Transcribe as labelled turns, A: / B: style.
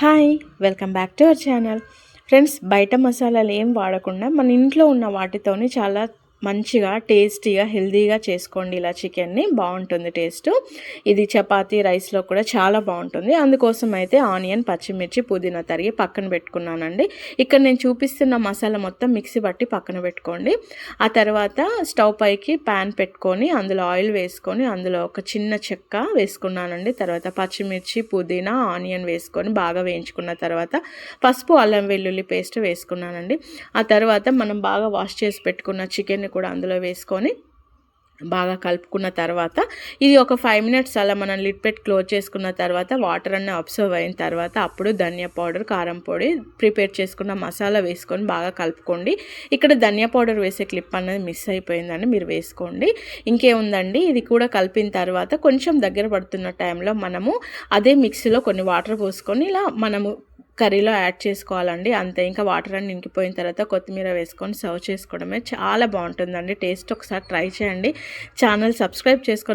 A: Hi welcome back to our channel friends. బయట మసాలాలు ఏం వాడకుండా మన ఇంట్లో ఉన్న వాటితోని చాలా మంచిగా టేస్టీగా హెల్తీగా చేసుకోండి. ఇలా చికెన్ని బాగుంటుంది టేస్ట్. ఇది చపాతీ రైస్లో కూడా చాలా బాగుంటుంది. అందుకోసం అయితే ఆనియన్, పచ్చిమిర్చి, పుదీనా తరిగి పక్కన పెట్టుకున్నానండి. ఇక్కడ నేను చూపిస్తున్న మసాలా మొత్తం మిక్సీ పట్టి పక్కన పెట్టుకోండి. ఆ తర్వాత స్టవ్ పైకి ప్యాన్ పెట్టుకొని అందులో ఆయిల్ వేసుకొని అందులో ఒక చిన్న చెక్క వేసుకున్నానండి. తర్వాత పచ్చిమిర్చి, పుదీనా, ఆనియన్ వేసుకొని బాగా వేయించుకున్న తర్వాత పసుపు, అల్లం వెల్లుల్లి పేస్ట్ వేసుకున్నానండి. ఆ తర్వాత మనం బాగా వాష్ చేసి పెట్టుకున్న చికెన్ని కూడా అందులో వేసుకొని బాగా కలుపుకున్న తర్వాత ఇది ఒక 5 మినిట్స్ అలా మనం లిడ్ పెట్టి క్లోజ్ చేసుకున్న తర్వాత వాటర్ అన్నీ అబ్జర్వ్ అయిన తర్వాత అప్పుడు ధనియా పౌడర్, కారం పొడి, ప్రిపేర్ చేసుకున్న మసాలా వేసుకొని బాగా కలుపుకోండి. ఇక్కడ ధనియా పౌడర్ వేసే క్లిప్ అనేది మిస్ అయిపోయిందండి, మీరు వేసుకోండి. ఇంకేముందండి, ఇది కూడా కలిపిన తర్వాత కొంచెం దగ్గర పడుతున్న టైంలో మనము అదే మిక్సీలో కొన్ని వాటర్ పోసుకొని ఇలా మనము కర్రీలో యాడ్ చేసుకోవాలండి. అంతే, ఇంకా వాటర్ అన్ని ఇంకిపోయిన తర్వాత కొత్తిమీర వేసుకొని సర్వ్ చేసుకోవడమే. చాలా బాగుంటుందండి టేస్ట్. ఒకసారి ట్రై చేయండి. ఛానల్ సబ్స్క్రైబ్ చేసుకొని